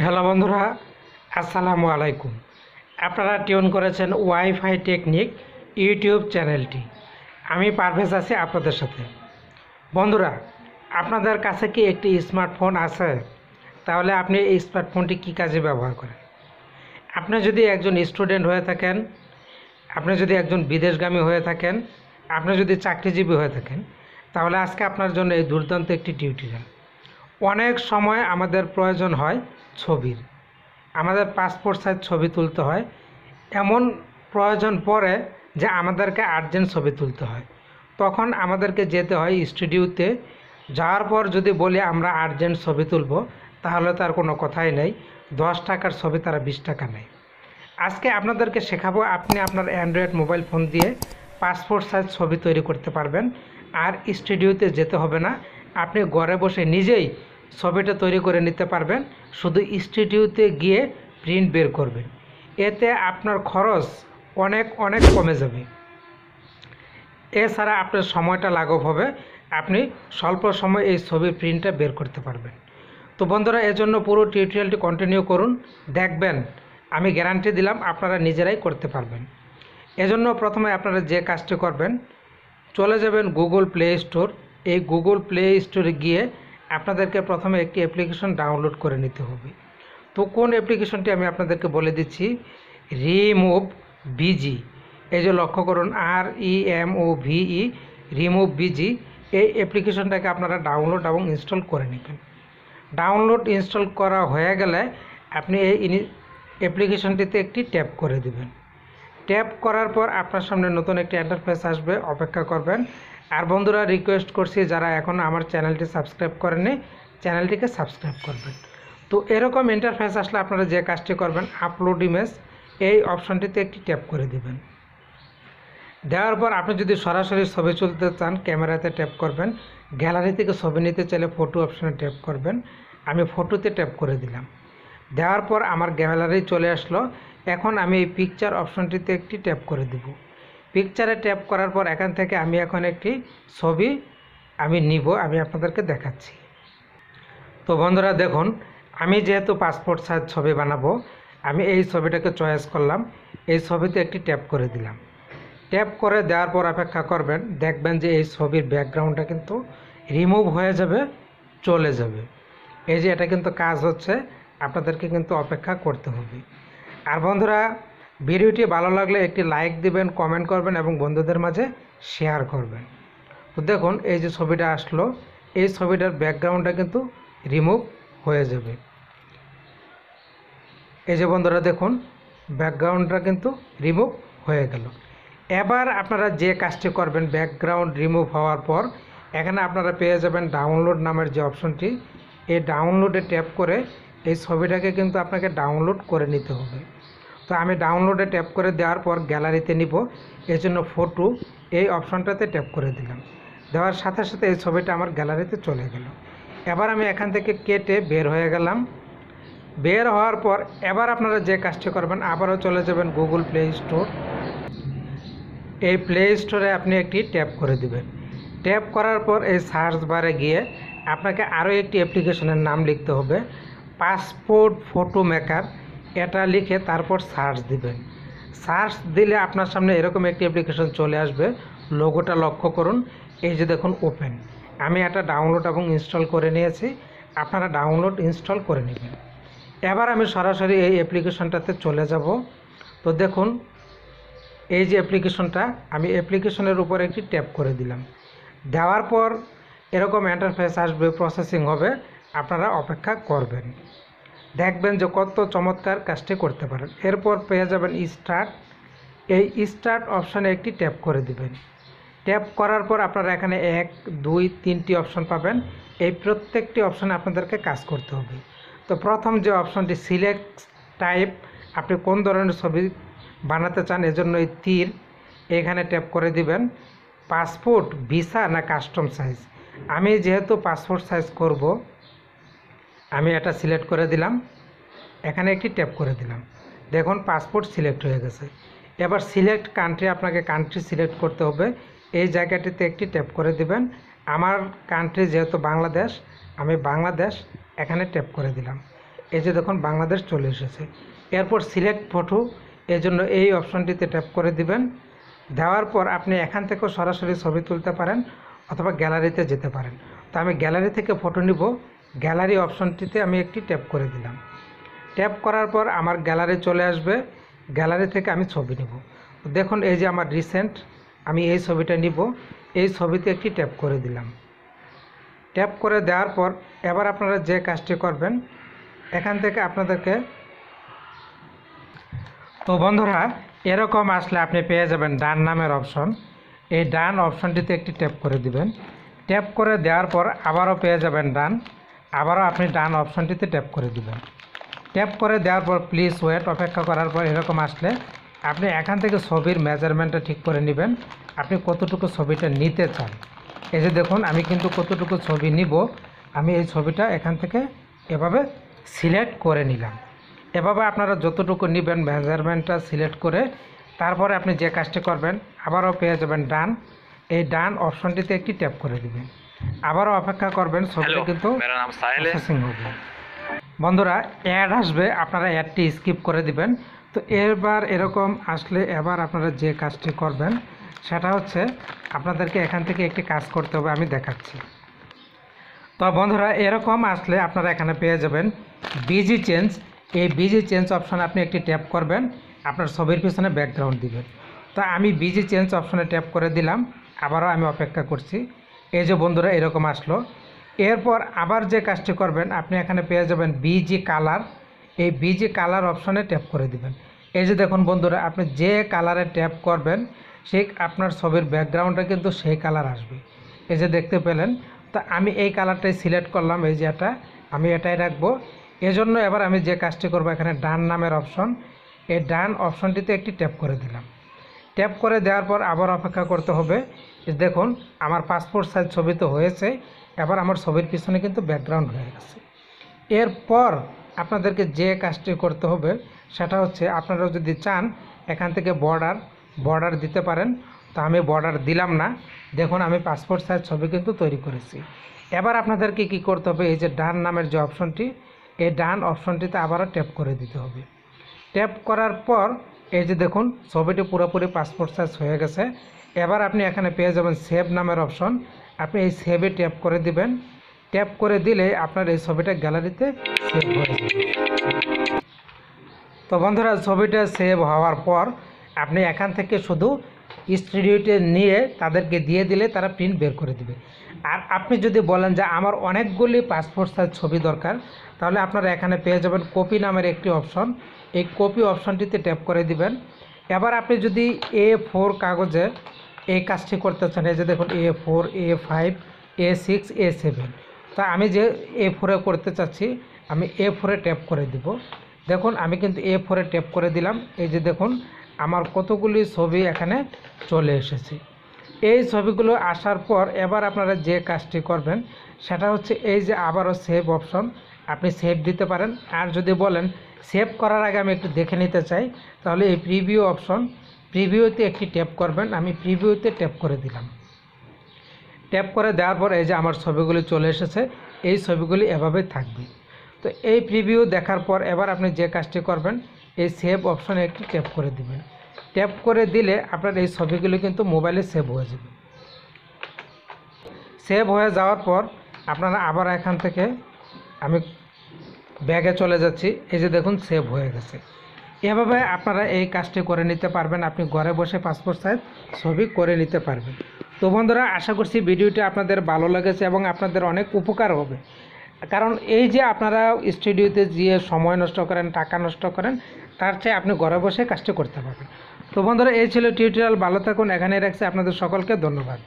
Hello বন্ধুরা, আসসালামু আলাইকুম। আপনারা টিউন করেছেন ওয়াইফাই টেকনিক ইউটিউব চ্যানেলটি। আমি পারভেজ আছি আপনাদের সাথে। বন্ধুরা, আপনাদের কাছে কি একটি স্মার্টফোন আছে? তাহলে আপনি এই স্মার্টফোনটি কী কাজে ব্যবহার করেন? আপনি যদি একজন স্টুডেন্ট হয়ে থাকেন, আপনি যদি একজন বিদেশগামী হয়ে থাকেন, আপনি যদি চাকরিজীবী হয়ে থাকেন, তাহলে আজকে আপনার জন্য এই দুর্দান্ত একটি টিউটোরিয়াল। অনেক সময় আমাদের প্রয়োজন হয় ছবির, আমাদের পাসপোর্ট সাইজ ছবি তুলতে হয়, এমন প্রয়োজন পড়ে যে আমাদেরকে আর্জেন্ট ছবি তুলতে হয়। তখন আমাদেরকে যেতে হয় স্টুডিওতে। যাওয়ার পর যদি বলি আমরা আর্জেন্ট ছবি তুলব, তাহলে তার কোনো কথাই নেই, 10 টাকার ছবি তারা 20 টাকা নেয়। আজকে আপনাদেরকে শেখাবো আপনি আপনার অ্যান্ড্রয়েড মোবাইল ফোন দিয়ে পাসপোর্ট সাইজ ছবি তৈরি করতে পারবেন। আর স্টুডিওতে যেতে হবে না, আপনি ঘরে বসে নিজেই ছবিটা তৈরি করে নিতে পারবেন। শুধু স্টুডিওতে গিয়ে প্রিন্ট বের করবেন, এতে আপনার খরচ অনেক অনেক কমে যাবে। এছাড়া আপনার সময়টা লাঘব হবে, আপনি স্বল্প সময়ে এই ছবির প্রিন্টটা বের করতে পারবেন। তো বন্ধুরা, এজন্য পুরো টিউটোরিয়ালটি কন্টিনিউ করুন, দেখবেন আমি গ্যারান্টি দিলাম আপনারা নিজেরাই করতে পারবেন। এজন্য প্রথমে আপনারা যে কাজটি করবেন, চলে যাবেন গুগল প্লে স্টোর। এই গুগল প্লে স্টোরে গিয়ে আপনাদেরকে প্রথমে একটি অ্যাপ্লিকেশন ডাউনলোড করে নিতে হবে। তো কোন অ্যাপ্লিকেশনটি আমি আপনাদেরকে বলে দিচ্ছি, রিমুভ বিজি। এই যে লক্ষ্য করুন, REMOVE, রিমুভ বিজি। এই অ্যাপ্লিকেশনটাকে আপনারা ডাউনলোড এবং ইনস্টল করে নেবেন। ডাউনলোড ইনস্টল করা হয়ে গেলে আপনি এই অ্যাপ্লিকেশনটিতে একটি ট্যাপ করে দিবেন। ট্যাপ করার পর আপনার সামনে নতুন একটি ইন্টারফেস আসবে, অপেক্ষা করবেন। আর বন্ধুরা, রিকোয়েস্ট করছি যারা এখনও আমার চ্যানেলটি সাবস্ক্রাইব করেননি, চ্যানেলটিকে সাবস্ক্রাইব করবেন। তো এরকম ইন্টারফেস আসলে আপনারা যে কাজটি করবেন, আপলোড ইমেজ, এই অপশনটিতে একটি ট্যাপ করে দিবেন। দেওয়ার পর আপনি যদি সরাসরি ছবি তুলতে চান, ক্যামেরাতে ট্যাপ করবেন। গ্যালারি থেকে ছবি নিতে চাইলে ফটো অপশনে ট্যাপ করবেন। আমি ফটোতে ট্যাপ করে দিলাম। দেওয়ার পর আমার গ্যালারি চলে আসলো। এখন আমি এই পিকচার অপশনটিতে একটি ট্যাপ করে দেব। পিকচারে ট্যাপ করার পর এখান থেকে আমি এখন একটি ছবি নিব, আমি আপনাদেরকে দেখাচ্ছি। তো বন্ধুরা দেখুন, আমি যেহেতু পাসপোর্ট সাইজ ছবি বানাবো, আমি এই ছবিটাকে চয়েস করলাম। এই ছবিতে একটি ট্যাপ করে দিলাম। ট্যাপ করে দেওয়ার পর অপেক্ষা করবেন, দেখবেন যে এই ছবির ব্যাকগ্রাউন্ডটা কিন্তু রিমুভ হয়ে যাবে, চলে যাবে। এই যে এটা কিন্তু কাজ হচ্ছে, আপনাদেরকে কিন্তু অপেক্ষা করতে হবে। আর বন্ধুরা, ভিডিওটি ভালো লাগলে একটি লাইক দিবেন, কমেন্ট করবেন এবং বন্ধুদের মাঝে শেয়ার করবেন। তো দেখুন, এই যে ছবিটা আসলো, এই ছবিটার ব্যাকগ্রাউন্ডটা কিন্তু রিমুভ হয়ে যাবে। এই যে বন্ধুরা দেখুন, ব্যাকগ্রাউন্ডটা কিন্তু রিমুভ হয়ে গেল। এবার আপনারা যে কাজটি করবেন, ব্যাকগ্রাউন্ড রিমুভ হওয়ার পর এখানে আপনারা পেয়ে যাবেন ডাউনলোড নামের যে অপশনটি। এই ডাউনলোডে ট্যাপ করে এই ছবিটাকে কিন্তু আপনাকে ডাউনলোড করে নিতে হবে। তো আমি ডাউনলোডে ট্যাপ করে দেওয়ার পর গ্যালারিতে নিব, এই জন্য ফটো এই অপশনটাতে ট্যাপ করে দিলাম। দেওয়ার সাথে সাথে এই ছবিটা আমার গ্যালারিতে চলে গেল। এবার আমি এখান থেকে কেটে বের হয়ে গেলাম। বের হওয়ার পর এবার আপনারা যে কাজটি করবেন, আবারও চলে যাবেন গুগল প্লে স্টোর। এই প্লে স্টোরে আপনি একটি ট্যাপ করে দিবেন। ট্যাপ করার পর এই সার্চ বারে গিয়ে আপনাকে আরও একটি অ্যাপ্লিকেশনের নাম লিখতে হবে, পাসপোর্ট ফটো মেকার। এটা লিখে তারপর সার্চ দিবেন। সার্চ দিলে আপনার সামনে এরকম একটি অ্যাপ্লিকেশন চলে আসবে। লোগোটা লক্ষ্য করুন, এই যে দেখুন ওপেন। আমি এটা ডাউনলোড এবং ইনস্টল করে নিয়েছি, আপনারা ডাউনলোড ইনস্টল করে নেবেন। এবার আমি সরাসরি এই অ্যাপ্লিকেশনটাতে চলে যাব। তো দেখুন, এই যে অ্যাপ্লিকেশনটা, আমি অ্যাপ্লিকেশনের উপর একটি ট্যাপ করে দিলাম। দেওয়ার পর এরকম ইন্টারফেস আসবে, প্রসেসিং হবে, আপনারা অপেক্ষা করবেন। দেখবেন যে কত চমৎকার কাজটি করতে পারেন। এরপর পেয়ে যাবেন স্টার্ট। এই স্টার্ট অপশানে একটি ট্যাপ করে দিবেন। ট্যাপ করার পর আপনারা এখানে 1, 2, 3টি অপশন পাবেন। এই প্রত্যেকটি অপশানে আপনাদেরকে কাজ করতে হবে। তো প্রথম যে অপশনটি সিলেক্ট টাইপ, আপনি কোন ধরনের ছবি বানাতে চান, এজন্য এই তীর এখানে ট্যাপ করে দিবেন। পাসপোর্ট, ভিসা না কাস্টম সাইজ। আমি যেহেতু পাসপোর্ট সাইজ করব, আমি এটা সিলেক্ট করে দিলাম। এখানে একটি ট্যাপ করে দিলাম। দেখুন পাসপোর্ট সিলেক্ট হয়ে গেছে। এবার সিলেক্ট কান্ট্রি, আপনাকে কান্ট্রি সিলেক্ট করতে হবে। এই জায়গাটিতে একটি ট্যাপ করে দিবেন। আমার কান্ট্রি যেহেতু বাংলাদেশ, আমি বাংলাদেশ এখানে ট্যাপ করে দিলাম। এই যে দেখুন বাংলাদেশ চলে এসেছে। এরপর সিলেক্ট ফটো, এর জন্য এই অপশনটিতে ট্যাপ করে দিবেন। দেওয়ার পর আপনি এখান থেকেও সরাসরি ছবি তুলতে পারেন অথবা গ্যালারিতে যেতে পারেন। তো আমি গ্যালারি থেকে ফটো নিব, গ্যালারি অপশনটিতে আমি একটি ট্যাপ করে দিলাম। ট্যাপ করার পর আমার গ্যালারি চলে আসবে, গ্যালারি থেকে আমি ছবি নেব। দেখুন এই যে আমার রিসেন্ট, আমি এই ছবিটা নিব, এই ছবিতে একটি ট্যাপ করে দিলাম। ট্যাপ করে দেওয়ার পর এবার আপনারা যে কাজটি করবেন, এখান থেকে আপনাদেরকে, তো বন্ধুরা এরকম আসলে আপনি পেয়ে যাবেন ডান নামের অপশন। এই ডান অপশনটিতে একটি ট্যাপ করে দিবেন। ট্যাপ করে দেওয়ার পর আবারও পেয়ে যাবেন ডান, আবারও আপনি ডান অপশনটিতে ট্যাপ করে দিবেন। ট্যাপ করে দেওয়ার পর প্লিজ ওয়েট, অপেক্ষা করার পর এরকম আসলে আপনি এখান থেকে ছবির মেজারমেন্টটা ঠিক করে নেবেন, আপনি কতটুকু ছবিটা নিতে চান। এই যে দেখুন আমি কিন্তু কতটুকু ছবি নিব, আমি এই ছবিটা এখান থেকে এভাবে সিলেক্ট করে নিলাম। এভাবে আপনারা যতটুকু নেবেন মেজারমেন্টটা সিলেক্ট করে তারপরে আপনি যে কাজটি করবেন, আবারও পেয়ে যাবেন ডান, এই ডান অপশনটিতে একটি ট্যাপ করে দিবেন। আবারও অপেক্ষা করবেন, ছবিটা কিন্তু প্রসেসিং হবে। বন্ধুরা অ্যাড আসবে, আপনারা অ্যাডটি স্কিপ করে দিবেন। তো এবার এরকম আসলে এবার আপনারা যে কাজটি করবেন সেটা হচ্ছে আপনাদেরকে এখান থেকে একটি কাজ করতে হবে, আমি দেখাচ্ছি। তো বন্ধুরা এরকম আসলে আপনারা এখানে পেয়ে যাবেন বিজি চেঞ্জ। এই বিজি চেঞ্জ অপশানে আপনি একটি ট্যাপ করবেন, আপনার ছবির পিছনে ব্যাকগ্রাউন্ড দিবেন। তো আমি বিজি চেঞ্জ অপশানে ট্যাপ করে দিলাম, আবারও আমি অপেক্ষা করছি। এই যে বন্ধুরা এরকম আসলো। এরপর আবার যে কাজটি করবেন, আপনি এখানে পেয়ে যাবেন বিজি কালার। এই বিজি কালার অপশানে ট্যাপ করে দিবেন। এই যে দেখুন বন্ধুরা, আপনি যে কালারে ট্যাপ করবেন সেই আপনার ছবির ব্যাকগ্রাউন্ডটা কিন্তু সেই কালার আসবে। এই যে দেখতে পেলেন। তো আমি এই কালারটাই সিলেক্ট করলাম, এই যে এটা আমি এটাই রাখবো। এজন্য এবার আমি যে কাজটি করব, এখানে ডান নামের অপশন, এই ডান অপশনটিতে একটি ট্যাপ করে দিলাম। ট্যাপ করে দেওয়ার পর আবার অপেক্ষা করতে হবে। দেখুন আমার পাসপোর্ট সাইজ ছবি তো হয়েছে, এবার আমার ছবির পিছনে কিন্তু ব্যাকগ্রাউন্ড হয়ে গেছে। এরপর আপনাদেরকে যে কাজটি করতে হবে সেটা হচ্ছে, আপনারা যদি চান এখান থেকে বর্ডার দিতে পারেন। তো আমি বর্ডার দিলাম না, দেখুন আমি পাসপোর্ট সাইজ ছবি কিন্তু তৈরি করেছি। এবার আপনাদেরকে কি করতে হবে, এই যে ডান নামের যে অপশনটি, এই ডান অপশনটিতে আবারও ট্যাপ করে দিতে হবে। ট্যাপ করার পর এই যে দেখুন ছবিটি পুরোপুরি পাসপোর্ট সাইজ হয়ে গেছে। এবার আপনি এখানে পেয়ে যাবেন সেভ নামের অপশন, আপনি এই সেভে ট্যাপ করে দিবেন। ট্যাপ করে দিলে আপনার এই ছবিটা গ্যালারিতে সেভ হয়ে যাবে। তো বন্ধুরা ছবিটা সেভ হওয়ার পর আপনি এখান থেকে শুধু স্টুডিওতে নিয়ে তাদেরকে দিয়ে দিলে তারা প্রিন্ট বের করে দিবে। আর আপনি যদি বলেন যে আমার অনেকগুলি পাসপোর্ট সাইজ ছবি দরকার, তাহলে আপনারা এখানে পেয়ে যাবেন কপি নামের একটি অপশন, এই কপি অপশনটিতে ট্যাপ করে দিবেন। এবার আপনি যদি A4 কাগজে এই কাজটি করতে চান, এই যে দেখুন A4, A5, A6, A7, তা আমি যে A4 করতে চাচ্ছি আমি A4 ট্যাপ করে দিব। দেখুন আমি কিন্তু A4 ট্যাপ করে দিলাম। এই যে দেখুন আমার কতগুলি ছবি এখানে চলে এসেছে। এই ছবিগুলো আসার পর এবার আপনারা যে কাজটি করবেন সেটা হচ্ছে, এই যে আবারও সেভ অপশন, আপনি সেভ দিতে পারেন। আর যদি বলেন সেভ করার আগে আমি একটু দেখে নিতে চাই, তাহলে এই প্রিভিউ অপশন, প্রিভিউতে একটি ট্যাপ করবেন। আমি প্রিভিউতে ট্যাপ করে দিলাম। ট্যাপ করে দেওয়ার পর এই যে আমার ছবিগুলি চলে এসেছে, এই ছবিগুলি এভাবেই থাকবে। তো এই প্রিভিউ দেখার পর এবার আপনি যে কাজটি করবেন, এই সেভ অপশনে একটি ট্যাপ করে দিবেন। ট্যাপ করে দিলে আপনার এই ছবিগুলি কিন্তু মোবাইলে সেভ হয়ে যাবে। সেভ হয়ে যাওয়ার পর আপনারা আবার এখান থেকে, আমি ব্যাগে চলে যাচ্ছি, এই যে দেখুন সেভ হয়ে গেছে। এভাবে আপনারা এই কাজটি করে নিতে পারবেন, আপনি ঘরে বসে পাসপোর্ট সাইজ ছবি করে নিতে পারবেন। তো বন্ধুরা আশা করছি ভিডিওটি আপনাদের ভালো লেগেছে এবং আপনাদের অনেক উপকার হবে। কারণ এই যে আপনারা স্টুডিওতে গিয়ে সময় নষ্ট করেন, টাকা নষ্ট করেন, তার চেয়ে আপনি ঘরে বসে কাজটি করতে পারবেন। তো বন্ধুরা এই ছিল টিউটোরিয়াল, ভালো থাকুন, এখানেই রাখছি, আপনাদের সকলকে ধন্যবাদ।